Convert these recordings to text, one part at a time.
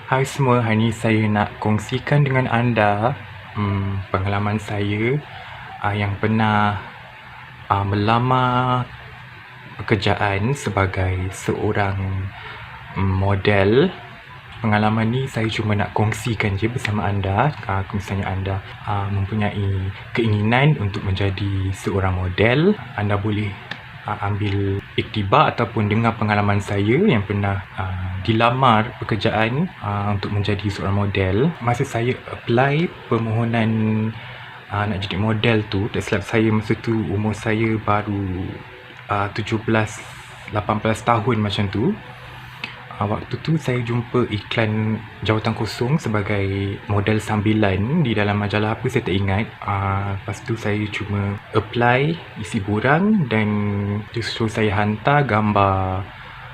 Hai semua, hari ni saya nak kongsikan dengan anda pengalaman saya yang pernah melamar pekerjaan sebagai seorang model. Pengalaman ni saya cuma nak kongsikan je bersama anda. Kalau misalnya anda mempunyai keinginan untuk menjadi seorang model, anda boleh ambil iktibar ataupun dengar pengalaman saya yang pernah dilamar pekerjaan untuk menjadi seorang model. Masa saya apply permohonan nak jadi model tu, tak silap saya masa tu umur saya baru 17-18 tahun macam tu. Waktu tu saya jumpa iklan jawatan kosong sebagai model sambilan di dalam majalah apa saya tak ingat. Lepas tu saya cuma apply, isi borang dan dia suruh saya hantar gambar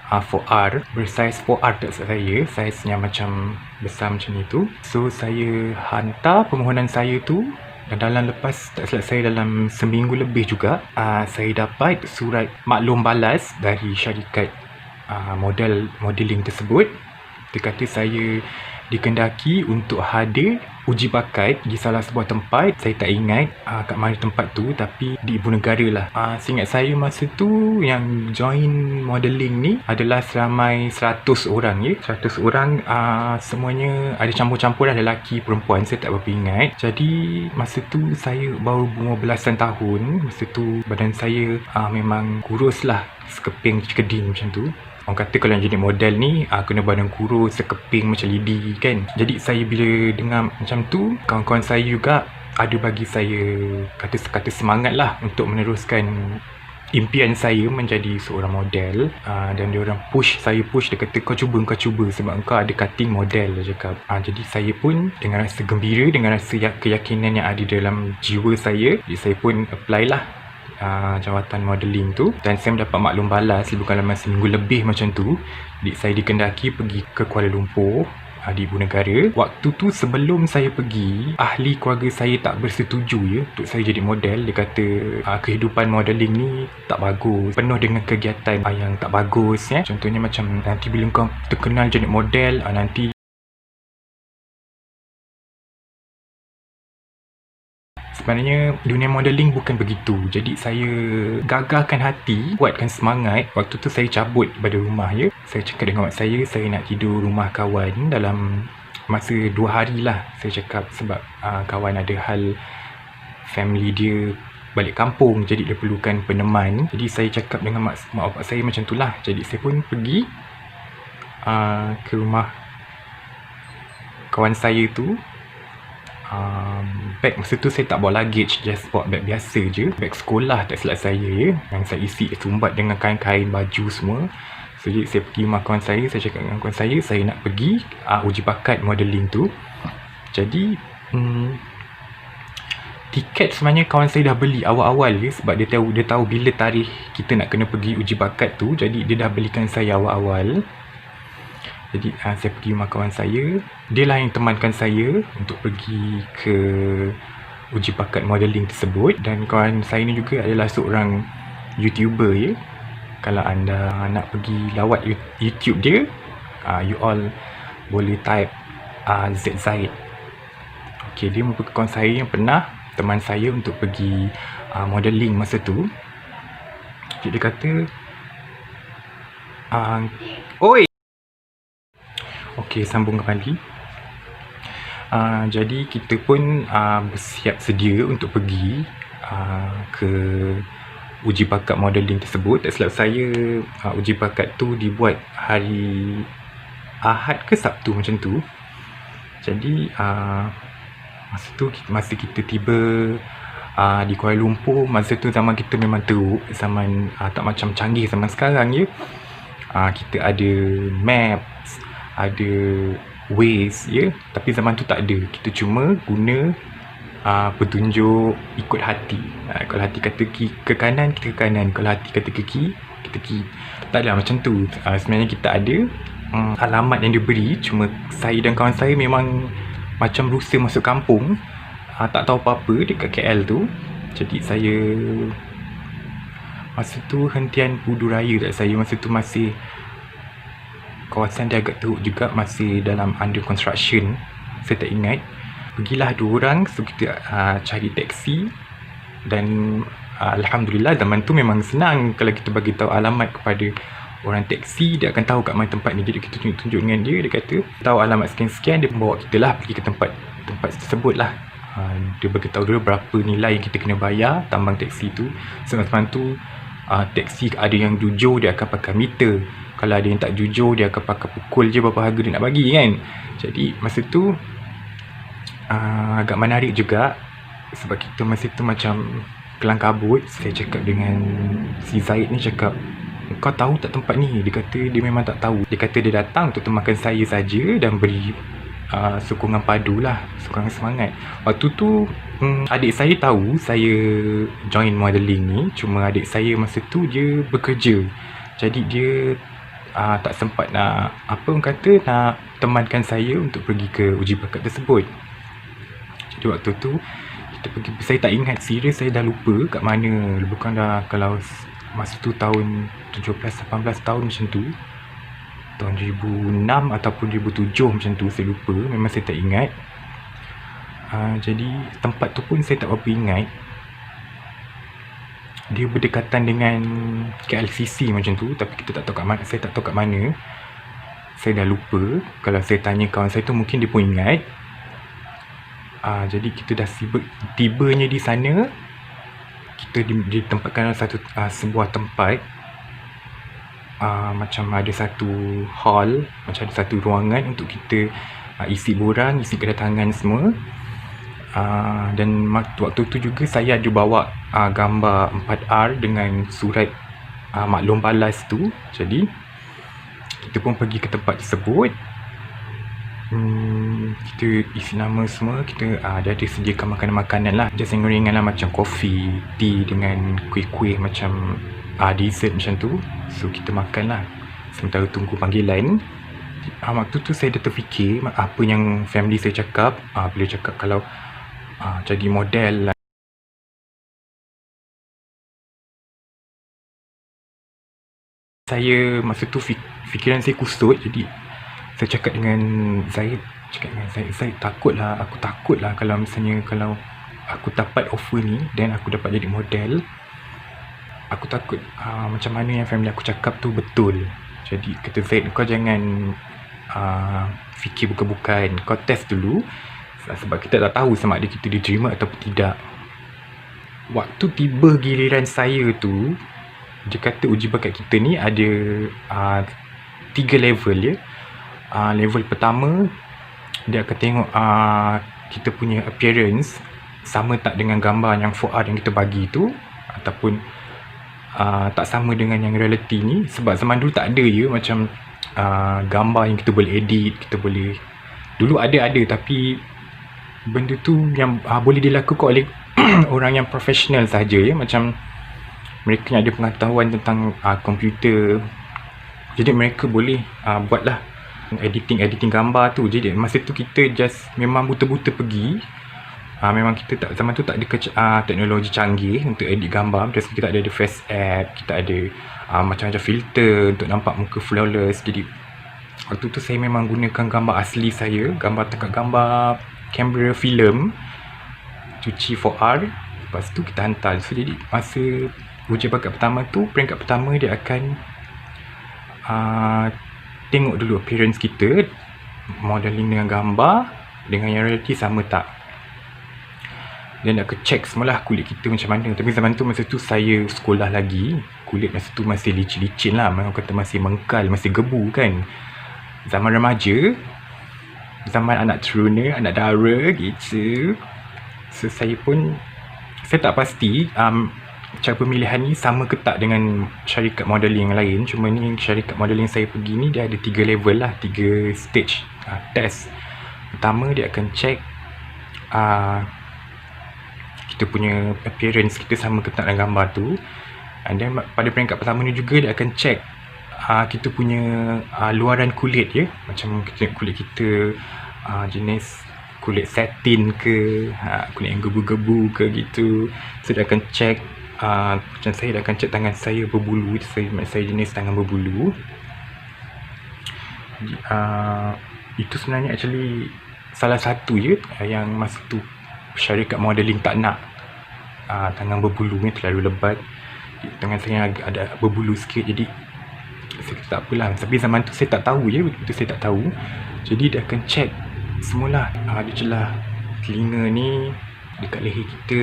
4R, bersaiz 4R tak silap saya, saiznya macam besar macam itu. So saya hantar permohonan saya tu dan lepas tak silap saya dalam seminggu lebih juga saya dapat surat maklum balas dari syarikat modeling tersebut. Dia kata saya dikendaki untuk hadir uji bakat di salah sebuah tempat. Saya tak ingat kat mana tempat tu, tapi di Ibu Negara lah. Seingat saya masa tu yang join modeling ni adalah seramai 100 orang ya. 100 orang, semuanya ada campur-campur lah, lelaki perempuan, saya tak berapa ingat. Jadi masa tu saya baru berumur belasan tahun. Masa tu badan saya memang kurus lah, sekeping kedin macam tu. Orang kata kalau nak jadi model ni kena badan kurus, sekeping macam lidi kan. Jadi saya bila dengar macam tu, kawan-kawan saya juga ada bagi saya kata-kata semangat lah untuk meneruskan impian saya menjadi seorang model. Dan diorang push saya, dia kata kau cuba sebab kau ada cutting model, dia cakap. Jadi saya pun dengan rasa gembira, dengan rasa keyakinan yang ada dalam jiwa saya, jadi saya pun apply lah jawatan modeling tu. Dan saya mendapat maklum balas bukan dalam seminggu lebih macam tu. Jadi saya dikendaki pergi ke Kuala Lumpur di Ibu Negara. Waktu tu sebelum saya pergi, ahli keluarga saya tak bersetuju ya untuk saya jadi model. Dia kata kehidupan modeling ni tak bagus, penuh dengan kegiatan yang tak bagus ya. Contohnya macam nanti bila kau terkenal jadi model, nanti sebenarnya dunia modeling bukan begitu. Jadi saya gagahkan hati, kuatkan semangat. Waktu tu saya cabut pada rumah ya. Saya cakap dengan mak saya nak tidur rumah kawan dalam masa 2 hari lah. Saya cakap sebab kawan ada hal family dia balik kampung, jadi dia perlukan peneman. Jadi saya cakap dengan mak bapak saya macam tu lah. Jadi saya pun pergi ke rumah kawan saya tu. Beg masa tu saya tak bawa luggage, just bawa beg biasa je, beg sekolah tak silap saya ya, yang saya isi sumbat dengan kain-kain, baju semua. So jadi saya pergi rumah kawan saya cakap dengan kawan saya nak pergi uji bakat modeling tu. Jadi tiket sebenarnya kawan saya dah beli awal-awal ya, sebab dia tahu bila tarikh kita nak kena pergi uji bakat tu. Jadi dia dah belikan saya awal-awal. Jadi saya pergi rumah kawan saya. Dia lah yang temankan saya untuk pergi ke uji bakat modeling tersebut. Dan kawan saya ni juga adalah seorang YouTuber ya. Kalau anda nak pergi lawat YouTube dia, you all boleh type ZZ. Okay, dia merupakan kawan saya yang pernah teman saya untuk pergi modeling masa tu. Jadi dia kata oi. Okey, sambung kembali. Jadi kita pun bersiap sedia untuk pergi ke uji bakat modeling tersebut. Tak silap saya uji bakat tu dibuat hari Ahad ke Sabtu macam tu. Jadi masa kita tiba di Kuala Lumpur, masa tu zaman kita memang teruk, zaman tak macam canggih zaman sekarang ya. Kita ada maps, ada Waze ya, tapi zaman tu tak ada. Kita cuma guna petunjuk ikut hati. Kalau hati kata ke kanan, kita ke kanan. Kalau hati kata ke kiri, kita kiri. Tak ada macam tu. Sebenarnya kita ada alamat yang diberi. Cuma saya dan kawan saya memang macam rusa masuk kampung, tak tahu apa-apa dekat KL tu. Jadi saya masa tu hentian Pudu Raya tak saya, masa tu masih kawasan dia agak teruk juga, masih dalam under construction. Saya tak ingat. Pergilah 2 orang, so kita cari taksi. Dan Alhamdulillah zaman tu memang senang. Kalau kita bagi tahu alamat kepada orang taksi, dia akan tahu kat mana tempat ni. Jadi kita tunjuk dengan dia, dia kata tahu alamat sekian-sekian, dia membawa kita lah pergi ke tempat tersebut lah. Dia beritahu dulu berapa nilai yang kita kena bayar tambang taksi tu. Sebab tu taksi ada yang jujur, dia akan pakai meter. Kalau ada yang tak jujur, dia akan pakai pukul je berapa harga dia nak bagi kan. Jadi masa tu agak menarik juga, sebab kita masa tu macam kelang kabut. Saya cakap dengan si Zaid ni, cakap, kau tahu tak tempat ni? Dia kata dia memang tak tahu. Dia kata dia datang untuk temankan saya saja dan beri sokongan padu lah, sokongan semangat. Waktu tu adik saya tahu saya join modelling ni, cuma adik saya masa tu dia bekerja. Jadi dia tak sempat nak nak temankan saya untuk pergi ke uji bakat tersebut. Jadi waktu tu kita pergi, saya tak ingat, serius saya dah lupa kat mana. Bukan dah, kalau masa tu tahun 17-18 tahun macam tu, tahun 2006 ataupun 2007 macam tu, saya lupa, memang saya tak ingat. Jadi tempat tu pun saya tak berapa ingat. Dia berdekatan dengan KLCC macam tu, tapi kita tak tahu kat mana, saya tak tahu kat mana. Saya dah lupa. Kalau saya tanya kawan saya tu, mungkin dia pun ingat. Jadi kita dah tibanya di sana. Kita ditempatkan dalam sebuah tempat. Macam ada satu hall, macam ada satu ruangan untuk kita isi borang, isi kedatangan semua. Dan waktu tu juga saya ada bawa gambar 4R dengan surat maklum balas tu. Jadi kita pun pergi ke tempat tersebut. Kita isi nama semua. Kita dia ada sediakan makanan-makanan lah, just yang ringan lah, macam kopi, tea dengan kuih-kuih macam dessert macam tu. So kita makan lah sementara tunggu panggilan. Waktu tu saya dah terfikir apa yang family saya cakap. Bila cakap kalau jadi model lah. Saya masa tu fikiran saya kusut. Jadi saya cakap dengan Zaid, Zaid takutlah, aku takutlah kalau misalnya kalau aku dapat offer ni dan aku dapat jadi model, aku takut macam mana yang family aku cakap tu betul. Jadi kata Zaid, kau jangan fikir bukan-bukan, kau test dulu, sebab kita tak tahu sama ada kita diterima ataupun tidak. Waktu tiba giliran saya tu, dia kata uji bakat kita ni ada 3 level ya. Level pertama, dia akan tengok kita punya appearance sama tak dengan gambar yang 4R yang kita bagi tu, ataupun tak sama dengan yang reality ni. Sebab zaman dulu tak ada ya macam gambar yang kita boleh edit, kita boleh, dulu ada tapi benda tu yang boleh dilakukan oleh orang yang profesional saja ya, macam mereka yang ada pengetahuan tentang komputer. Jadi mereka boleh buatlah editing gambar tu. Jadi masa tu kita just memang buta-buta pergi. Memang kita tak, zaman tu tak ada teknologi canggih untuk edit gambar. Terus kita ada face app, kita ada macam-macam filter untuk nampak muka flawless. Jadi waktu tu saya memang gunakan gambar asli saya, gambar kamera filem, cuci 4R, lepas tu kita hantar. So jadi masa uji bakat pertama tu, peringkat pertama dia akan tengok dulu appearance kita, modeling dengan gambar dengan yang reality sama tak. Dan nak check semualah kulit kita macam mana. Tapi zaman tu, masa tu saya sekolah lagi, kulit masa tu masih licin-licin lah, orang kata masih mengkal, masih gebu kan. Zaman remaja, zaman anak teruna, anak dara gitu. So saya tak pasti cara pemilihan ni sama ke tak dengan syarikat modeling yang lain. Cuma ni syarikat modeling saya pergi ni, dia ada 3 level lah, 3 stage test. Pertama dia akan check kita punya appearance kita sama ke tak dengan gambar tu. And then pada peringkat pertama ni juga dia akan check kita punya luaran kulit ya. Macam kulit kita jenis kulit satin ke, kulit yang gebu-gebu ke gitu. So dia akan check. Macam saya akan check tangan saya berbulu, saya jenis tangan berbulu. Jadi, itu sebenarnya actually salah satu je yang masa tu syarikat modeling tak nak. Tangan berbulu ni terlalu lebat. Tangan saya agak ada berbulu sikit, jadi saya kata tak apalah. Tapi zaman tu saya tak tahu je, betul-betul saya tak tahu. Jadi dia akan check semualah. Dia celah telinga ni, dekat leher kita,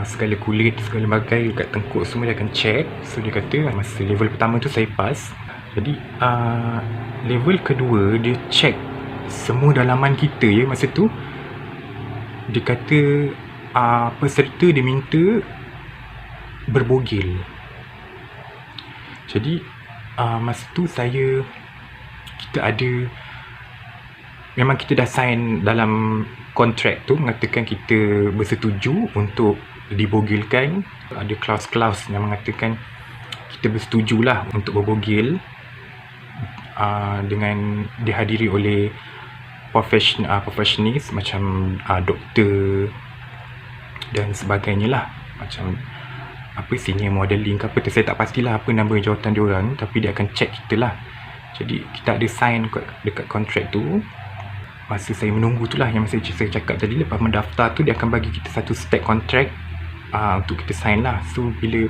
segala kulit, segala bagai, dekat tengkuk semua dia akan check. So dia kata masa level pertama tu saya pass. Jadi level kedua dia check semua dalaman kita ya masa tu. Dia kata peserta diminta berbogel. Jadi masa tu kita ada, memang kita dah sign dalam kontrak tu mengatakan kita bersetuju untuk dibogelkan. Ada klaus-klaus yang mengatakan kita bersetujulah untuk berbogel dengan dihadiri oleh professionalis macam doktor dan sebagainya lah, macam senior modeling ke apa tu, saya tak pastilah apa nama jawatan dia orang, tapi dia akan check kita lah. Jadi kita ada sign dekat kontrak tu. Masa saya menunggu tu lah yang saya cakap tadi, lepas mendaftar tu dia akan bagi kita satu stack kontrak untuk kita sign lah. So bila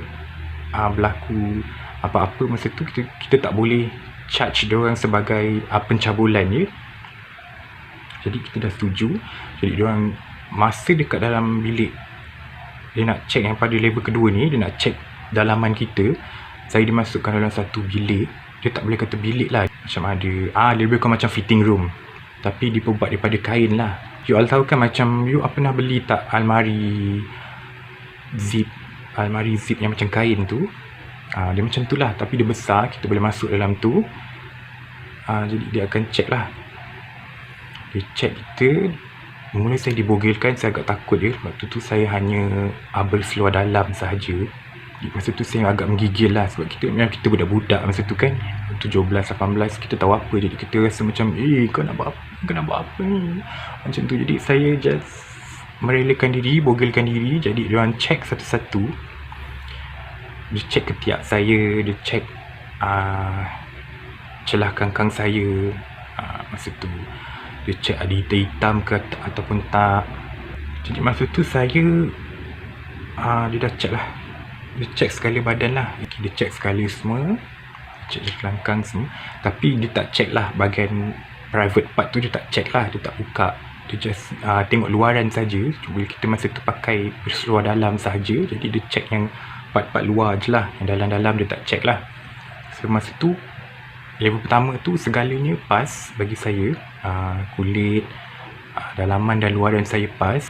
berlaku apa-apa masa tu, kita tak boleh charge dia orang sebagai pencabulan je. Jadi kita dah setuju. Jadi dia orang masa dekat dalam bilik, dia nak check yang pada level kedua ni, dia nak check dalaman kita. Saya dimasukkan dalam satu bilik. Dia tak boleh kata bilik lah, macam ada lebih kurang macam fitting room, tapi diperbuat daripada kain lah. You all tahu kan, macam you pernah beli tak almari zip yang macam kain tu? Dia macam tu lah, tapi dia besar, kita boleh masuk dalam tu. Jadi dia akan check lah. Dia check kita. Mula saya dibogelkan, saya agak takut je. Waktu tu saya hanya berseluar dalam sahaja. Masa tu saya agak menggigil lah, sebab kita budak-budak masa tu kan, 17-18, kita tahu apa. Jadi kita rasa macam kau nak buat apa ni, macam tu. Jadi saya just merelakan diri, bogelkan diri. Jadi dia orang check satu-satu. Dia check ketiak saya, dia check celah kangkang saya. Masa tu dia check ada hitam-hitam ke ataupun tak. Jadi masa tu saya dia dah check lah. Dia check sekali badan lah. Dia check sekali semua, check kelangkang semua. Tapi dia tak check lah bahagian private part tu, dia tak check lah. Dia tak buka. Dia just tengok luaran saja. Cuma kita masa tu pakai berseluar dalam sahaja. Jadi dia check yang part-part luar je lah. Yang dalam-dalam dia tak check lah. So masa tu level pertama tu segalanya pas bagi saya. Kulit, dalaman dan luaran saya pas.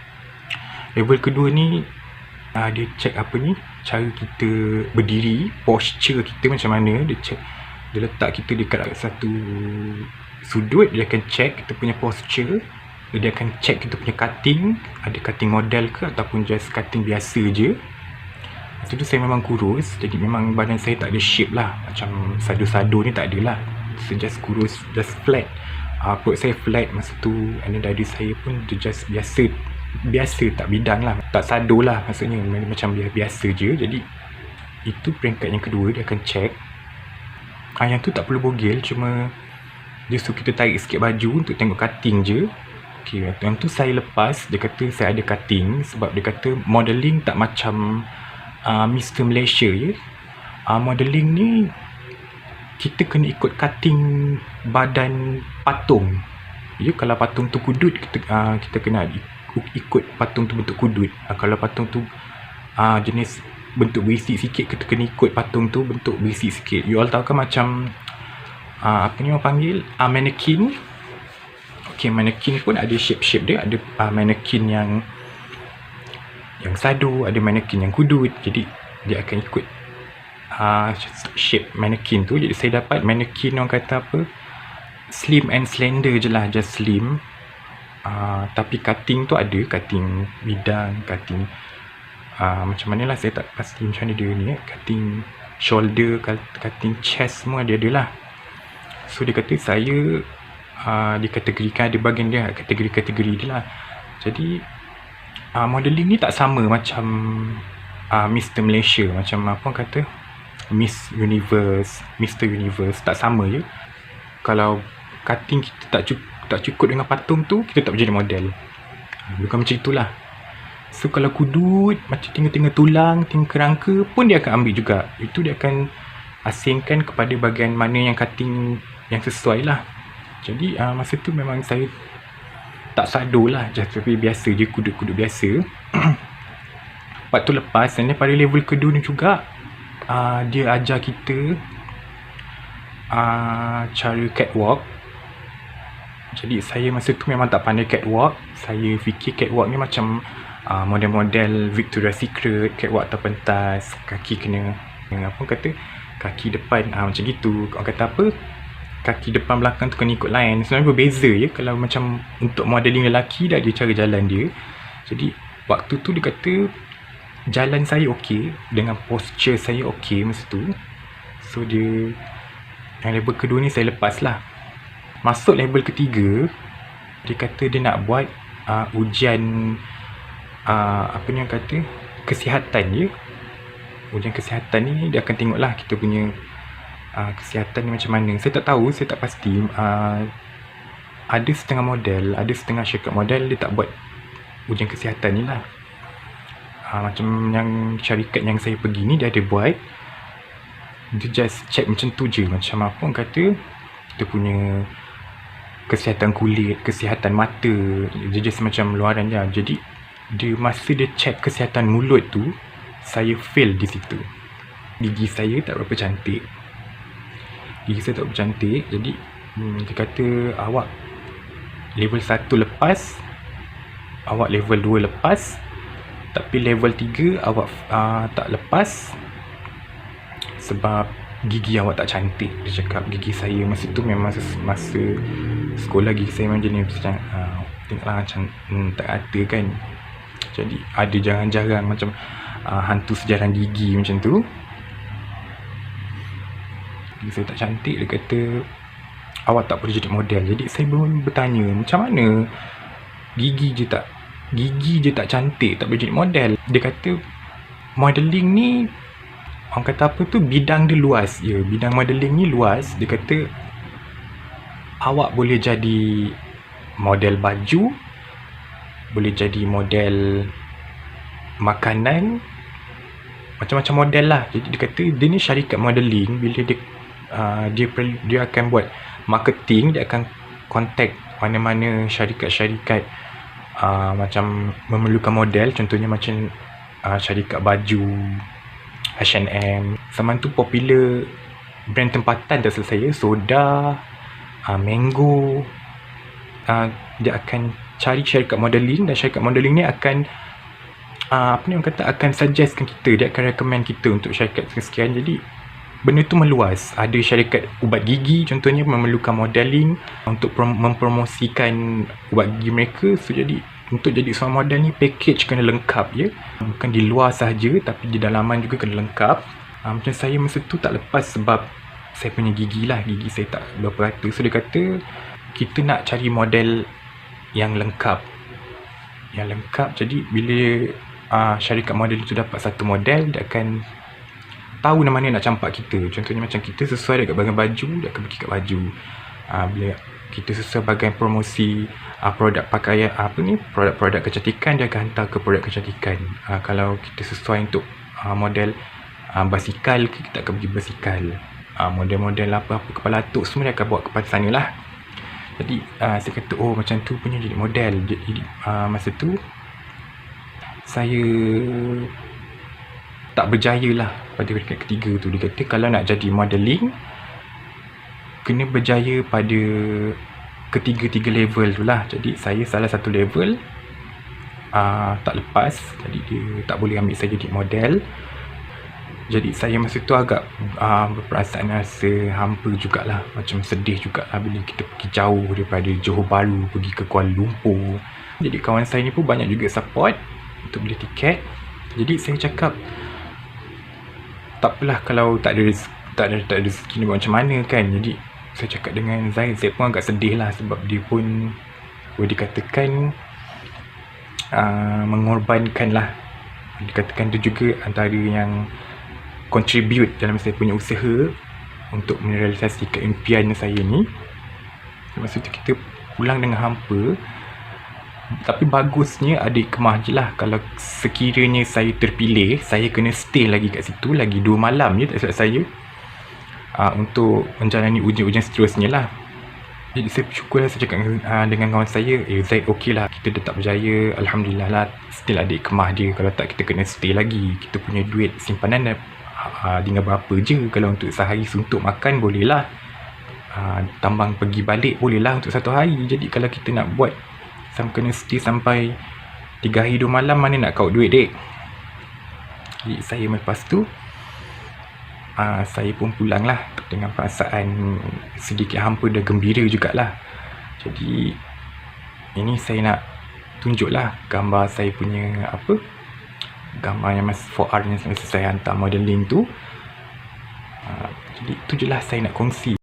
Level kedua ni dia check cara kita berdiri, posture kita macam mana. Dia check, dia letak kita dekat satu sudut, dia akan check kita punya posture. Dia akan check kita punya cutting, ada cutting model ke ataupun just cutting biasa je. Masa tu saya memang kurus, jadi memang badan saya tak ada shape lah, macam sado-sado ni tak ada lah. So just kurus, just flat. Perut saya flat masa tu. And then dada saya pun dia just biasa, tak bidang lah, tak sado lah, maksudnya macam biasa je. Jadi itu peringkat yang kedua, dia akan check. Yang tu tak perlu bogel, cuma dia suruh kita tarik sikit baju untuk tengok cutting je. Yang tu saya lepas. Dia kata saya ada cutting, sebab dia kata modeling tak macam Mr. Malaysia je. Modeling ni kita kena ikut cutting badan patung. Kalau patung tu kudut, kita kena ikut patung tu bentuk kudut. Kalau patung tu jenis bentuk berisi sikit, kita kena ikut patung tu bentuk berisi sikit. You all tahu kan macam apa ni orang panggil mannequin. Mannequin pun ada shape-shape dia. Ada mannequin yang sado, ada mannequin yang kudut. Jadi dia akan ikut shape mannequin tu. Jadi saya dapat mannequin orang kata slim and slender je lah, just slim. Tapi cutting tu ada, cutting bidang, cutting macam mana lah, saya tak pasti macam mana dia ni, cutting shoulder, cutting chest, semua ada lah. So dia kata saya dikategorikan, ada bahagian dia, kategori-kategori dia lah. Jadi modeling ni tak sama macam Mr. Malaysia, macam apa orang kata Miss Universe, Mr. Universe, tak sama je. kalau cutting kita tak cukup dengan patung tu, kita tak boleh jadi model. Bukan macam itulah. So kalau kudut macam tinggal-tinggal tulang, tinggal kerangka pun dia akan ambil juga. Itu dia akan asingkan kepada bahagian mana yang cutting yang sesuai lah. Jadi masa tu memang saya tak sado lah, tapi biasa je, kudut-kudut biasa. Waktu lepas, dan pada level kedua ni juga dia ajar kita cara catwalk. Jadi saya masa tu memang tak pandai catwalk. Saya fikir catwalk ni macam model-model Victoria's Secret, catwalk atas pentas, kaki kena apa kata, kaki depan macam gitu. Orang kata apa, kaki depan belakang tu kena ikut line. Sebenarnya berbeza je. Kalau macam untuk modeling lelaki, dah ada cara jalan dia. Jadi waktu tu dia kata jalan saya okey, dengan posture saya okey masa tu. So dia, yang level kedua ni saya lepas lah. Masuk level ketiga, dia kata dia nak buat ujian apa ni orang kata, kesihatan je. Ujian kesihatan ni dia akan tengok lah kita punya kesihatan ni macam mana. Saya tak tahu, saya tak pasti. Ada setengah model, ada setengah syarikat model dia tak buat ujian kesihatan ni lah. Macam yang syarikat yang saya pergi ni, dia ada buat. Dia just check macam tu je. Macam apa orang kata, kita punya kesihatan kulit, kesihatan mata. Dia just macam luaran je. Jadi dia masa dia check kesihatan mulut tu, saya fail di situ. Gigi saya tak berapa cantik. Jadi dia kata awak level 1 lepas, awak level 2 lepas, tapi level 3 awak tak lepas sebab gigi awak tak cantik. Dia cakap gigi saya masa tu memang masa sekolah gigi saya memang jenis macam tengoklah macam tak ada kan. Jadi ada jarang-jarang macam hantu sejarah gigi macam tu. Gigi saya tak cantik, dia kata awak tak boleh jadi model. Jadi saya pun bertanya, macam mana gigi je tak cantik tak boleh jadi model. Dia kata modeling ni, orang kata apa tu, bidang dia luas. Ya, bidang modeling ni luas. Dia kata awak boleh jadi model baju, boleh jadi model makanan, macam-macam model lah. Jadi dia kata dia ni syarikat modeling. Bila dia akan buat marketing, dia akan contact mana-mana syarikat-syarikat macam memerlukan model. Contohnya macam syarikat baju H&M. Zaman tu popular brand tempatan tak salah saya, Soda, Mango. Dia akan cari syarikat modeling, dan syarikat modeling ni akan apa ni orang kata, akan suggestkan kita, dia akan recommend kita untuk syarikat sekian. Jadi benda tu meluas. Ada syarikat ubat gigi contohnya memerlukan modeling untuk mempromosikan ubat gigi mereka. So jadi untuk jadi seorang model ni package kena lengkap ya. Bukan di luar sahaja, tapi di dalaman juga kena lengkap. Macam saya masa tu tak lepas sebab saya punya gigi lah, gigi saya tak berapa rata. So dia kata kita nak cari model yang lengkap. Jadi bila syarikat model itu dapat satu model, dia akan tahu mana nak campak kita. Contohnya macam kita sesuai dekat bahagian baju, dia akan pergi kat baju. Bila kita sesuai bahagian promosi produk pakaian, produk kecantikan, dia akan hantar ke produk kecantikan. Kalau kita sesuai untuk model basikal, kita akan pergi basikal. Model-model apa-apa kepala atuk semua dia akan bawa kepada sana lah. Jadi saya kata oh macam tu punya jadi model. Jadi masa tu saya tak berjaya lah pada peringkat ketiga tu. Dia kata kalau nak jadi modeling, kena berjaya pada ketiga-tiga level tu lah. Jadi saya salah satu level tak lepas. Jadi dia tak boleh ambil saya jadi model. Jadi saya masa tu agak berperasaan rasa hampa jugalah. Macam sedih jugalah bila kita pergi jauh daripada Johor Bahru pergi ke Kuala Lumpur. Jadi kawan saya ni pun banyak juga support untuk beli tiket. Jadi saya cakap tak apalah kalau tak ada rezeki ni macam mana kan. Jadi saya cakap dengan Zaid pun agak sedih lah sebab dia pun boleh dikatakan mengorbankan lah. Dikatakan dia juga antara yang contribute dalam saya punya usaha untuk merealisasikan impian saya ni. Maksudnya kita pulang dengan hampa. Tapi bagusnya adik kemah je lah. Kalau sekiranya saya terpilih, saya kena stay lagi kat situ lagi 2 malam je, tak silap saya, untuk menjalani ujian-ujian seterusnya lah. Jadi saya bersyukur lah, saya cakap dengan kawan saya, Zaid okey lah, kita dah tak berjaya, Alhamdulillah lah, still adik kemah je. Kalau tak kita kena stay lagi. Kita punya duit simpanan dah tinggal berapa je. Kalau untuk sehari suntuk makan boleh lah, tambang pergi balik boleh lah untuk 1 hari. Jadi kalau kita nak buat kena stay sampai 3 hari 2 malam, mana nak kau duit dek. Jadi saya lepas tu saya pun pulang lah dengan perasaan sedikit hampa dan gembira jugalah. Jadi ini saya nak tunjuk lah gambar saya punya gambar yang masa 4R yang saya hantar modeling tu. Jadi itu je lah saya nak kongsi.